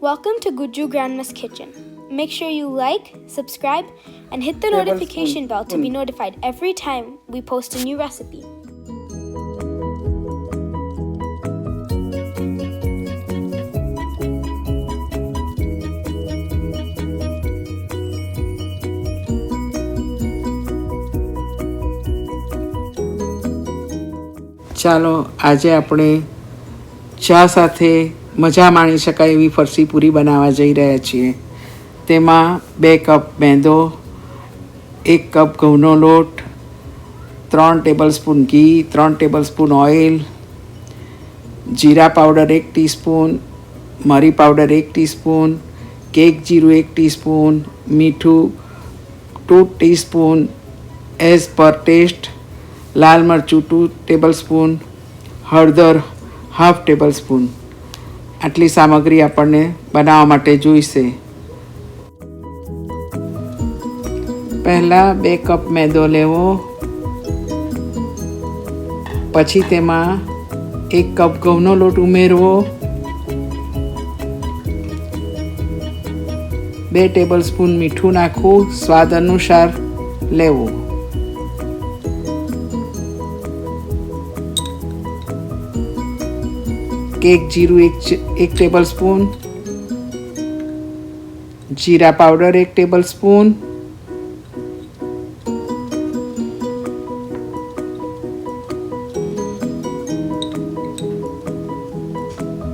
Welcome to Guju Grandma's Kitchen. Make sure you like, subscribe, and hit the notification bell to be notified every time we post a new recipe. ચાલો આજે આપણે ચા સાથે મજા માણી શકાય એવી ફરસી પૂરી બનાવવા જઈ રહ્યા છીએ. તેમાં 2 કપ મેંદો, 1 કપ ઘઉંનો લોટ, 3 ટેબલસ્પૂન ઘી, 3 ટેબલસ્પૂન ઓઇલ, જીરા પાવડર 1 ટીસ્પૂન, મરી પાવડર 1 ટીસ્પૂન, કેક જીરું 1 ટીસ્પૂન, મીઠું 2 ટીસ્પૂન, એઝ પર ટેસ્ટ, લાલ મરચું 2 ટેબલસ્પૂન, હળદર 1/2 ટેબલસ્પૂન. આટલી સામગ્રી આપણને બનાવવા માટે જોઈશે. પહેલાં 2 કપ મેંદો લેવો, પછી તેમાં 1 કપ ઘઉંનો લોટ ઉમેરવો, 2 ટેબલસ્પૂન મીઠું નાખવું, સ્વાદ અનુસાર લેવું. કેક જીરું 1 ટેબલસ્પૂન, જીરા પાવડર 1 ટેબલસ્પૂન,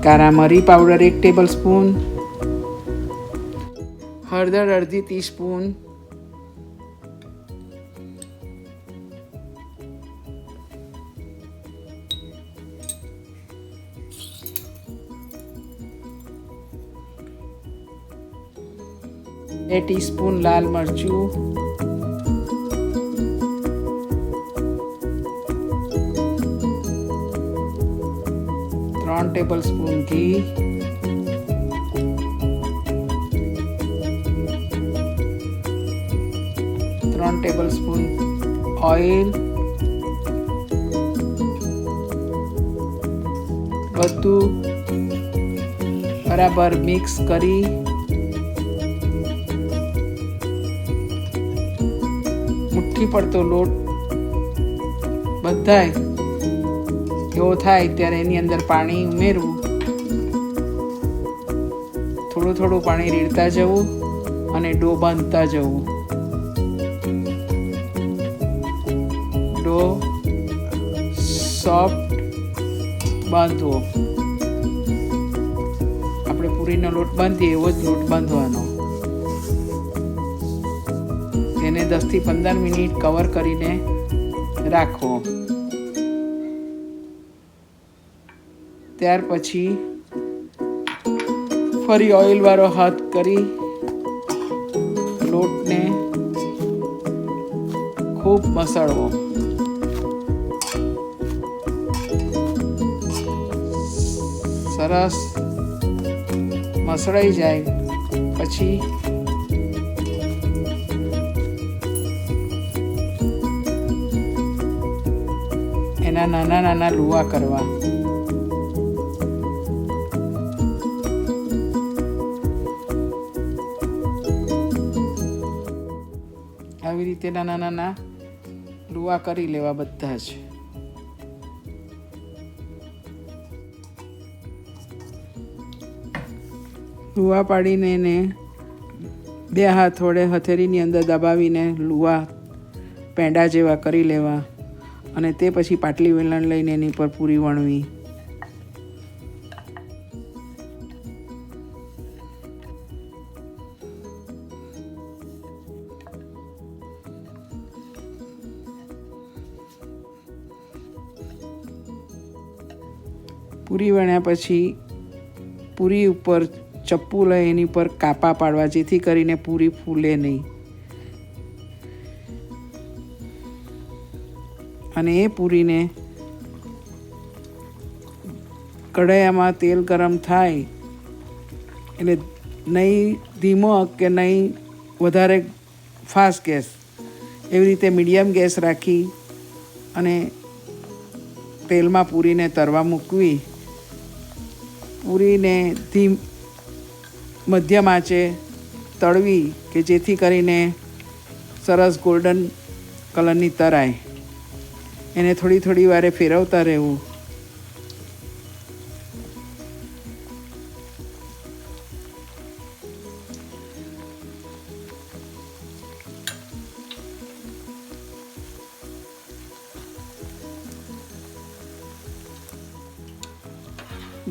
કારા મરી પાવડર 1 ટેબલસ્પૂન, હળદર અડધી ટીસ્પૂન, બે ટીસ્પૂન લાલ મરચું, 3 ટેબલસ્પૂન ઘી, 3 ટેબલસ્પૂન ઓઇલ, બધું બરાબર મિક્સ કરી મુઠ્ઠી પડતો લોટ બધાય એવો થાય ત્યારે એની અંદર પાણી ઉમેરવું. થોડું થોડું પાણી રેડતા જવું અને ડો બાંધતા જવું. ડો સોફ્ટ બાંધવો. આપણે પૂરીનો લોટ બાંધીએ એવો જ લોટ બાંધવાનો. તેને 10 થી 15 મિનિટ કવર કરીને રાખો. ત્યાર પછી ફરી ઓઇલવાળો હાથ કરી લોટને ખૂબ મસળવો. સરસ મસળાઈ જાય પછી એના નાના નાના લુવા કરવા. આવી રીતે નાના નાના લુવા કરી લેવા બધા જ. લુવા પાડીને એને 2 હાથ વડે હથેળીની અંદર દબાવીને લુવા પેંડા જેવા કરી લેવા અને તે પછી પાટલી વેલણ લઈને એની પર પૂરી વણવી. પૂરી વણ્યા પછી પૂરી ઉપર ચપ્પુ લઈ એની પર કાપા પાડવા જેથી કરીને પૂરી ફૂલે નહીં. અને એ પૂરીને કઢાઈમાં તેલ ગરમ થાય એટલે નહીં ધીમો કે નહીં વધારે ફાસ્ટ ગેસ, એવી રીતે મીડિયમ ગેસ રાખી અને તેલમાં પૂરીને તરવા મૂકવી. પૂરીને મધ્યમ આંચે તળવી કે જેથી કરીને સરસ ગોલ્ડન કલરની તરાય. એને થોડી થોડી વારે ફેરવતા રહેવું.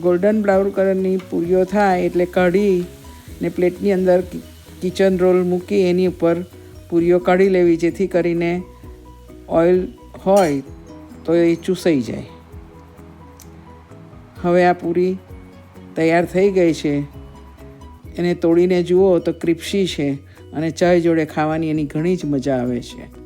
ગોલ્ડન બ્રાઉન કલરની પૂરીઓ થાય એટલે કાઢી ને પ્લેટની અંદર કિચન રોલ મૂકી એની ઉપર પૂરીઓ કાઢી લેવી, જેથી કરીને ઓઇલ હોય તો એ ચૂસાઈ જાય. હવે આ પૂરી તૈયાર થઈ ગઈ છે. એને તોડીને જુઓ તો ક્રિસ્પી છે અને ચા જોડે ખાવાની એની ઘણી જ મજા આવે છે.